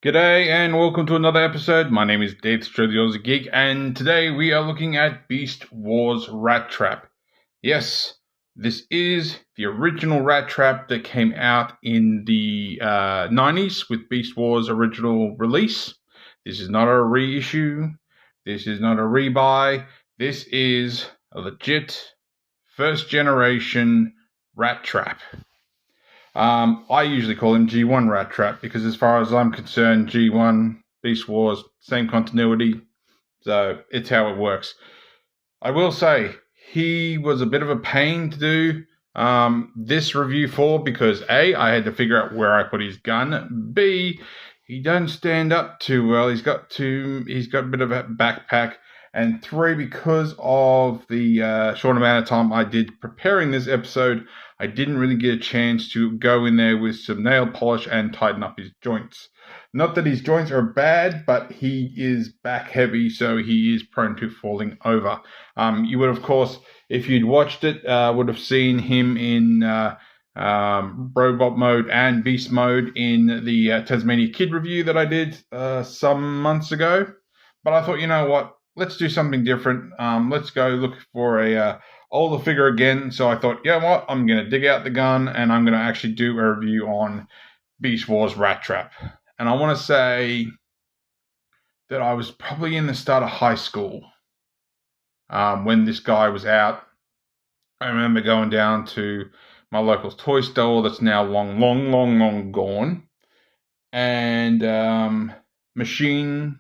G'day and welcome to another episode. My name is Daethstro, the Aussie Geek, and today we are looking at Beast Wars Rattrap. Yes, this is the original Rattrap that came out in the 90s with Beast Wars' original release. This is not a reissue. This is not a rebuy. This is a legit first generation Rattrap. I usually call him G1 Rattrap because, as far as I'm concerned, G1 Beast Wars, same continuity, so it's how it works. I will say he was a bit of a pain to do this review for because A, I had to figure out where I put his gun. B, he doesn't stand up too well. He's got a bit of a backpack. And 3, because of the short amount of time I did preparing this episode, I didn't really get a chance to go in there with some nail polish and tighten up his joints. Not that his joints are bad, but he is back heavy, so he is prone to falling over. You would, of course, if you'd watched it, would have seen him in robot mode and beast mode in the Tasmania Kid review that I did some months ago. But I thought, you know what? Let's do something different. Let's go look for a older figure again. So I thought, you know what? I'm going to dig out the gun and I'm going to actually do a review on Beast Wars Rattrap. And I want to say that I was probably in the start of high school when this guy was out. I remember going down to my local toy store that's now long gone. And Machine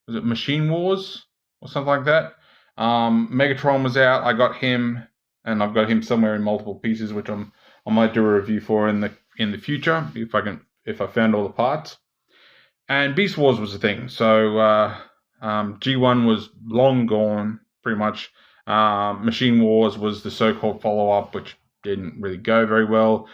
Wars or something like that? Megatron was out. I got him, and I've got him somewhere in multiple pieces, which I might do a review for in the future if I found all the parts. And Beast Wars was the thing. So G1 was long gone, pretty much. Machine Wars was the so-called follow-up, which didn't really go very well.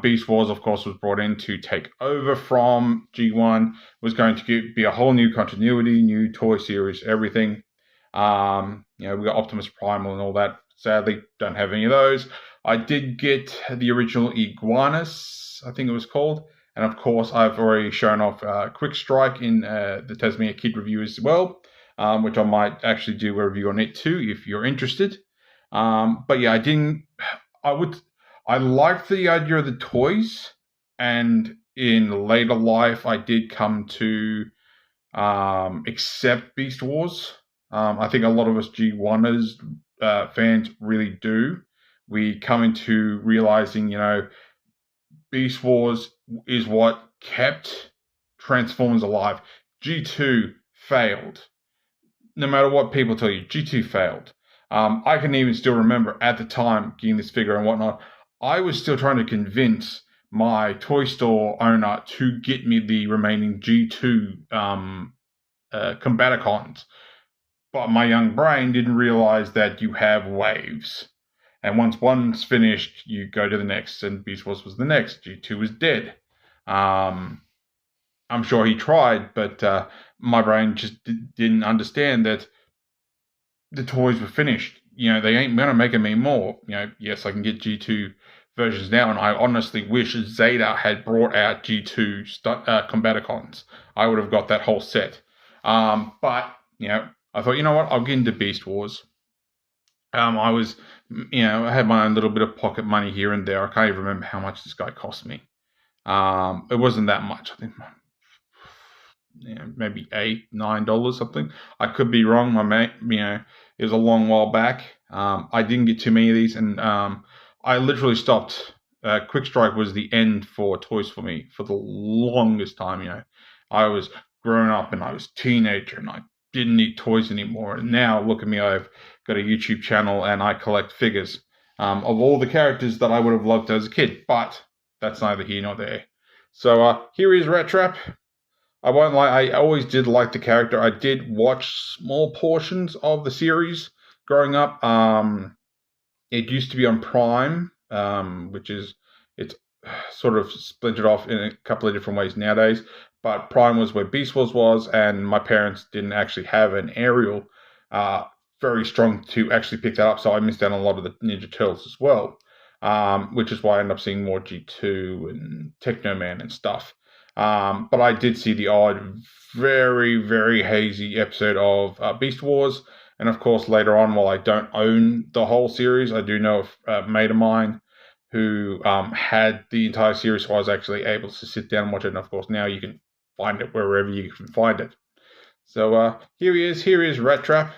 Beast Wars, of course, was brought in to take over from G1. It was going to be a whole new continuity, new toy series, everything. We got Optimus Primal and all that. Sadly, don't have any of those. I did get the original Iguanus, I think it was called. And of course, I've already shown off Quick Strike in the Tasmania Kid review as well, which I might actually do a review on it too if you're interested. But yeah, I liked the idea of the toys, and in later life, I did come to accept Beast Wars. I think a lot of us G1ers fans really do. We come into realizing, Beast Wars is what kept Transformers alive. G2 failed. No matter what people tell you, G2 failed. I can even still remember at the time getting this figure and whatnot, I was still trying to convince my toy store owner to get me the remaining G2 Combaticons. But my young brain didn't realize that you have waves. And once one's finished, you go to the next, and Beast Wars was the next. G2 was dead. I'm sure he tried, but my brain just didn't understand that the toys were finished. They ain't going to make them anymore. Yes, I can get G2 versions now, and I honestly wish Zeta had brought out G2 Combaticons. I would have got that whole set. But, I thought, you know what, I'll get into Beast Wars. I was, I had my own little bit of pocket money here and there. I can't even remember how much this guy cost me. It wasn't that much. I think maybe $8-9 something. I could be wrong. My mate, it was a long while back. I didn't get too many of these, and I literally stopped. Quick Strike was the end for toys for me for the longest time. I was grown up and I was a teenager and I didn't need toys anymore. And now look at me, I've got a YouTube channel and I collect figures of all the characters that I would have loved as a kid. But that's neither here nor there. So here is Rattrap. I won't lie, I always did like the character. I did watch small portions of the series growing up. It used to be on Prime, it's sort of splintered off in a couple of different ways nowadays. But Prime was where Beast Wars was, and my parents didn't actually have an aerial very strong to actually pick that up, so I missed out on a lot of the Ninja Turtles as well, which is why I ended up seeing more G2 and Techno Man and stuff. But I did see the odd, very, very hazy episode of Beast Wars. And of course, later on, while I don't own the whole series, I do know a mate of mine who had the entire series, so I was actually able to sit down and watch it. And of course, now you can find it wherever you can find it. So here he is. Here is Rattrap.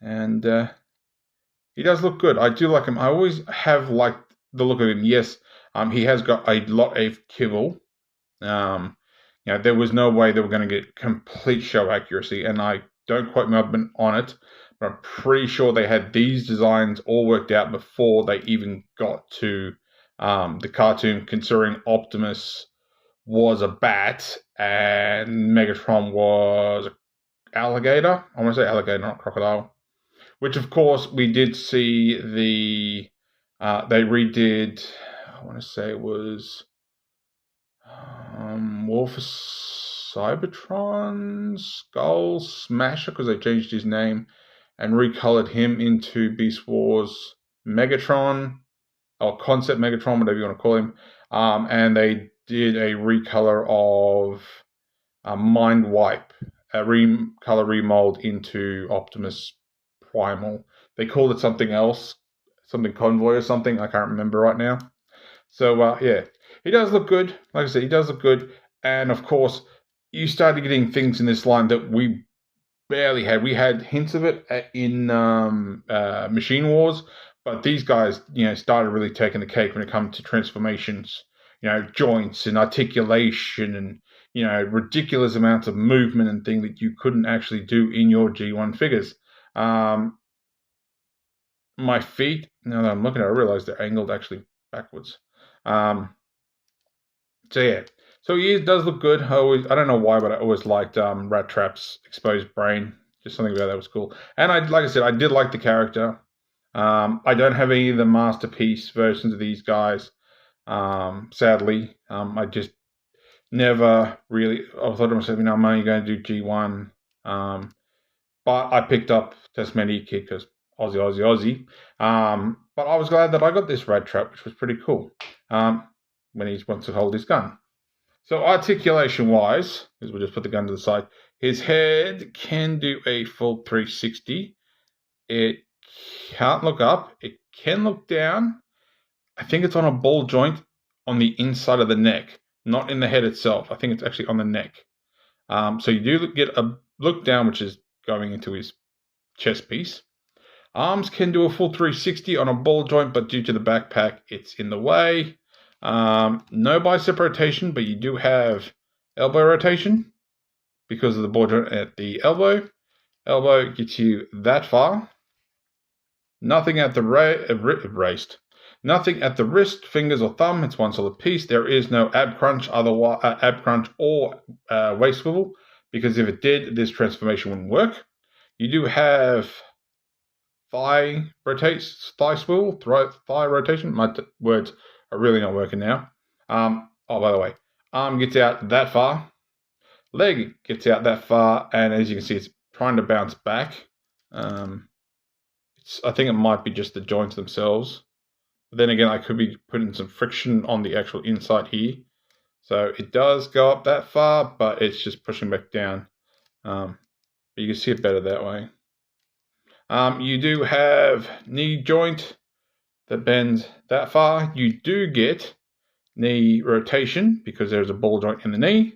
And he does look good. I do like him. I always have liked the look of him. Yes, he has got a lot of kibble. There was no way they were going to get complete show accuracy, and I don't quote me on it, but I'm pretty sure they had these designs all worked out before they even got to the cartoon, considering Optimus was a bat and Megatron was an alligator. I want to say alligator, not crocodile. Which, of course, we did see they redid, I want to say it was Wolf of Cybertron, Skull Smasher, because they changed his name and recolored him into Beast Wars Megatron, or Concept Megatron, whatever you want to call him. And they did a recolor of Mind Wipe, a recolor remold into Optimus Primal. They called it something else, something Convoy or something. I can't remember right now. So yeah, he does look good. Like I said, he does look good. And of course, you started getting things in this line that we barely had. We had hints of it in Machine Wars, but these guys, started really taking the cake when it comes to transformations. Joints and articulation and ridiculous amounts of movement and thing that you couldn't actually do in your G1 figures. My feet, now that I'm looking at it, I realize they're angled actually backwards. So yeah, so he does look good. I don't know why, but I always liked Rattrap's exposed brain. Just something about that was cool. And like I said, I did like the character. I don't have any of the masterpiece versions of these guys. Sadly, I just never really. I thought to myself, I'm only going to do G1. But I picked up Tasmania Kid because Aussie. But I was glad that I got this Rattrap, which was pretty cool. When he wants to hold his gun. So articulation-wise, because we'll just put the gun to the side, his head can do a full 360. It can't look up. It can look down. I think it's on a ball joint on the inside of the neck, not in the head itself. I think it's actually on the neck. So you do get a look down, which is going into his chest piece. Arms can do a full 360 on a ball joint, but due to the backpack, it's in the way. No bicep rotation, but you do have elbow rotation because of the ball joint at the elbow. Elbow gets you that far. Nothing at the Nothing at the wrist, fingers, or thumb. It's one solid piece. There is no ab crunch, or waist swivel, because if it did, this transformation wouldn't work. You do have thigh swivel, thigh rotation. My words are really not working now. By the way, arm gets out that far, leg gets out that far, and as you can see, it's trying to bounce back. I think it might be just the joints themselves. But then again, I could be putting some friction on the actual inside here. So it does go up that far, but it's just pushing back down. But you can see it better that way. You do have knee joint that bends that far. You do get knee rotation because there's a ball joint in the knee.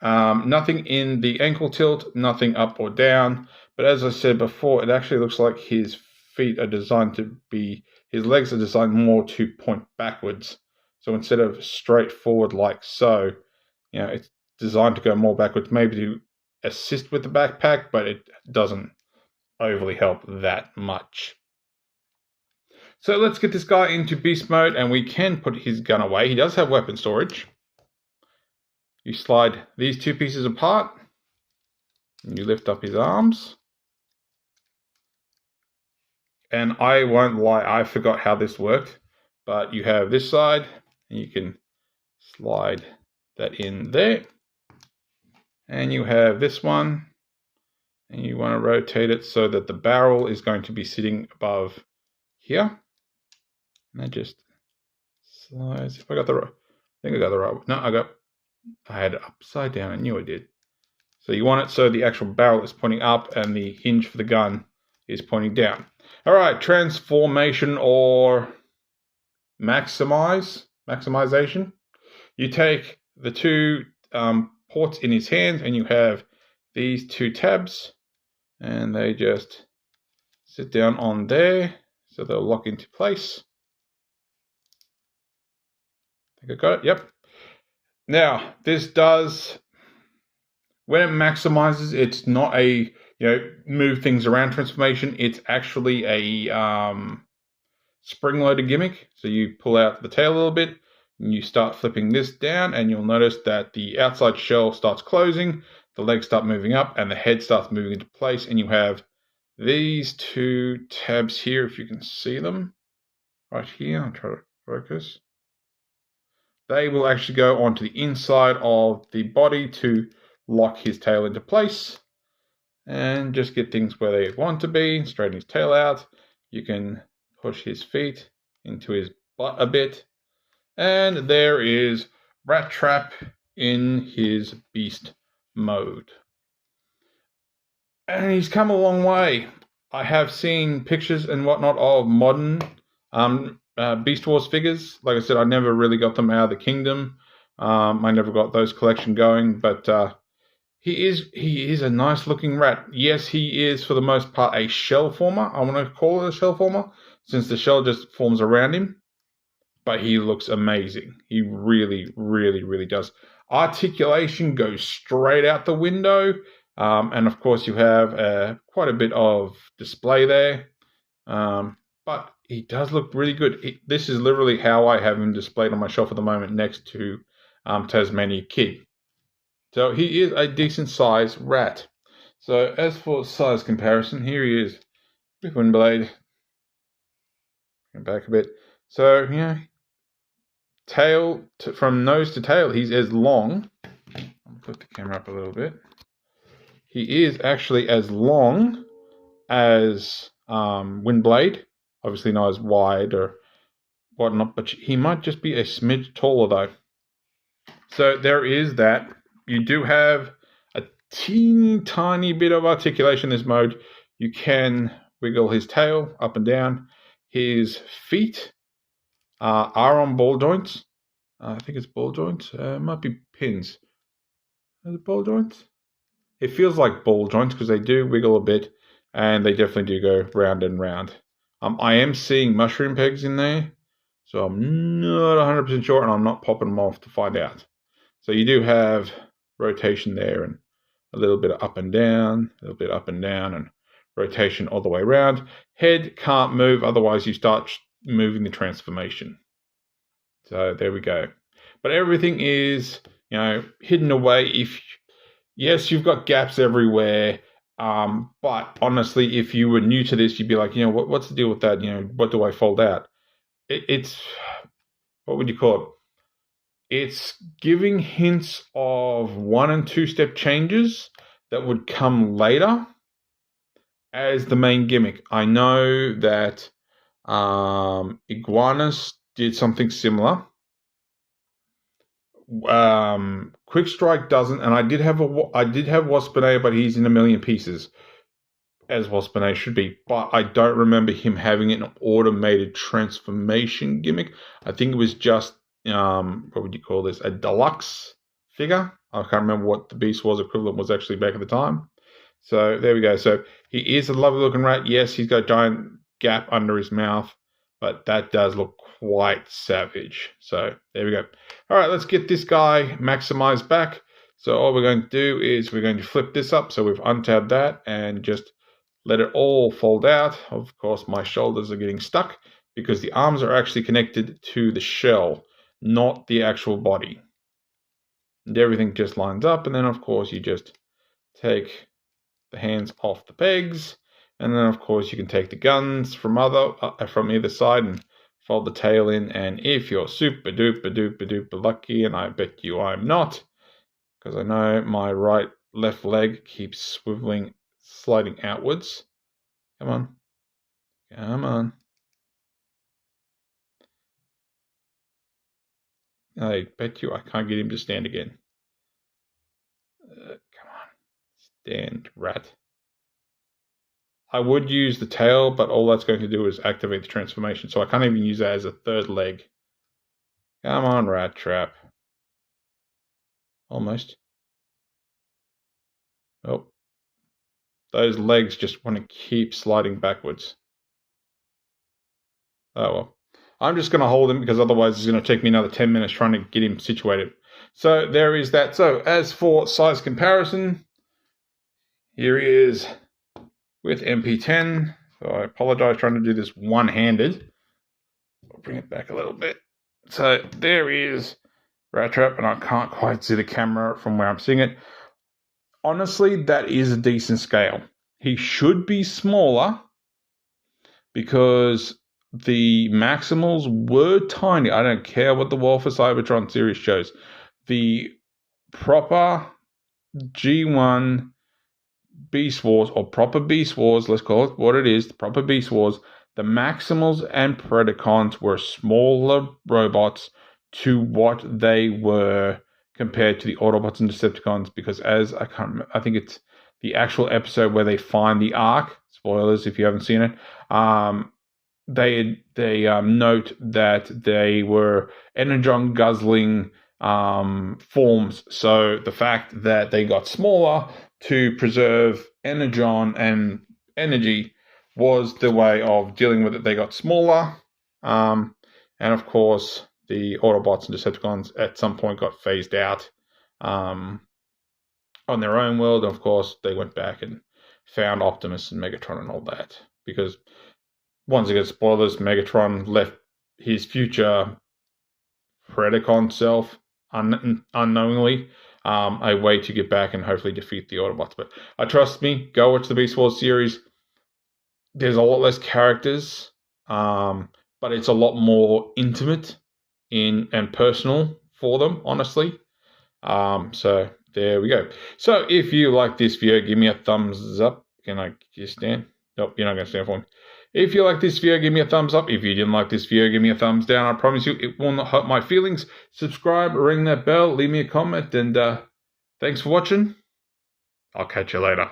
Nothing in the ankle tilt, nothing up or down. But as I said before, it actually looks like his feet are designed to be, his legs are designed more to point backwards. So instead of straight forward like so, it's designed to go more backwards, maybe to assist with the backpack, but it doesn't overly help that much. So let's get this guy into beast mode, and we can put his gun away. He does have weapon storage. You slide these two pieces apart, and you lift up his arms. And I won't lie, I forgot how this worked, but you have this side, and you can slide that in there. And you have this one, and you want to rotate it so that the barrel is going to be sitting above here. And that just slides. If I got the think I got the right one. No, I had it upside down. I knew I did. So you want it so the actual barrel is pointing up and the hinge for the gun is pointing down. All right, transformation or maximization. You take the two ports in his hands and you have these two tabs and they just sit down on there so they'll lock into place. I think I got it. Yep. Now, this does, when it maximizes, it's not a move things around transformation. It's actually a spring-loaded gimmick. So you pull out the tail a little bit, and you start flipping this down, and you'll notice that the outside shell starts closing, the legs start moving up, and the head starts moving into place, and you have these two tabs here, if you can see them, right here. I'll try to focus. They will actually go onto the inside of the body to lock his tail into place and just get things where they want to be. Straighten his tail out. You can push his feet into his butt a bit. And there is Rattrap in his beast mode. And he's come a long way. I have seen pictures and whatnot of modern Beast Wars figures. Like I said, I never really got them out of the kingdom. I never got those collection going, but he is a nice looking rat. Yes, he is for the most part a shell former. I want to call it a shell former since the shell just forms around him. But he looks amazing. He really, really, really does. Articulation goes straight out the window. And of course, you have quite a bit of display there. But he does look really good. This is literally how I have him displayed on my shelf at the moment next to Tasmania Kid. So he is a decent sized rat. So as for size comparison, here he is with Windblade. Go back a bit. So, tail from nose to tail, he's as long. I'll flip the camera up a little bit. He is actually as long as Windblade. Obviously not as wide or whatnot, but he might just be a smidge taller though. So there is that. You do have a teeny tiny bit of articulation in this mode. You can wiggle his tail up and down. His feet are on ball joints. I think it's ball joints. It might be pins. Is it ball joints? It feels like ball joints because they do wiggle a bit and they definitely do go round and round. I am seeing mushroom pegs in there, so I'm not 100% sure and I'm not popping them off to find out. So you do have rotation there and a little bit of up and down, a little bit up and down and rotation all the way around. Head can't move, otherwise you start moving the transformation. So there we go. But everything is, hidden away. Yes, you've got gaps everywhere. But honestly, if you were new to this, you'd be like, what's the deal with that? What do I fold out? It's, what would you call it? It's giving hints of 1 and 2 step changes that would come later as the main gimmick. I know that Iguanas did something similar. Quick Strike doesn't, and I did have Waspinator, but he's in a million pieces, as Waspinator should be. But I don't remember him having an automated transformation gimmick. I think it was just what would you call this? A deluxe figure. I can't remember what the Beast Wars equivalent was actually back at the time. So there we go. So he is a lovely looking rat. Yes, he's got a giant gap under his mouth, but that does look quite savage. So there we go. All right, let's get this guy maximized back. So all we're going to do is we're going to flip this up. So we've untabbed that and just let it all fold out. Of course, my shoulders are getting stuck because the arms are actually connected to the shell, not the actual body. And everything just lines up. And then, of course, you just take the hands off the pegs. And then, of course, you can take the guns from either side and fold the tail in. And if you're super duper duper duper lucky, and I bet you I'm not, because I know my left leg keeps sliding outwards. Come on. Come on. I bet you I can't get him to stand again. Come on. Stand, rat. I would use the tail, but all that's going to do is activate the transformation, so I can't even use that as a third leg. Come on, Rattrap. Almost. Oh. Those legs just want to keep sliding backwards. Oh well. I'm just going to hold him because otherwise it's going to take me another 10 minutes trying to get him situated. So there is that. So as for size comparison, here he is with MP10. So I apologize trying to do this one-handed. I'll bring it back a little bit. So there is Rattrap, and I can't quite see the camera from where I'm seeing it. Honestly, that is a decent scale. He should be smaller because the Maximals were tiny. I don't care what the War for Cybertron series shows. The proper G1 Beast Wars, or proper Beast Wars, let's call it what it is, the proper Beast Wars, the Maximals and Predacons were smaller robots to what they were compared to the Autobots and Decepticons, because I can't remember, I think it's the actual episode where they find the Ark, spoilers if you haven't seen it, they note that they were energon guzzling forms. So the fact that they got smaller to preserve energon and energy was the way of dealing with it. They got smaller, and of course the Autobots and Decepticons at some point got phased out on their own world. And of course they went back and found Optimus and Megatron and all that, because once again, spoilers, Megatron left his future Predacon self unknowingly a way to get back and hopefully defeat the Autobots. But trust me, go watch the Beast Wars series. There's a lot less characters, but it's a lot more intimate and personal for them, honestly. So there we go. So if you like this video, give me a thumbs up. Can I just stand? Nope, you're not going to stand for me. If you like this video, give me a thumbs up. If you didn't like this video, give me a thumbs down. I promise you it will not hurt my feelings. Subscribe, ring that bell, leave me a comment, and thanks for watching. I'll catch you later.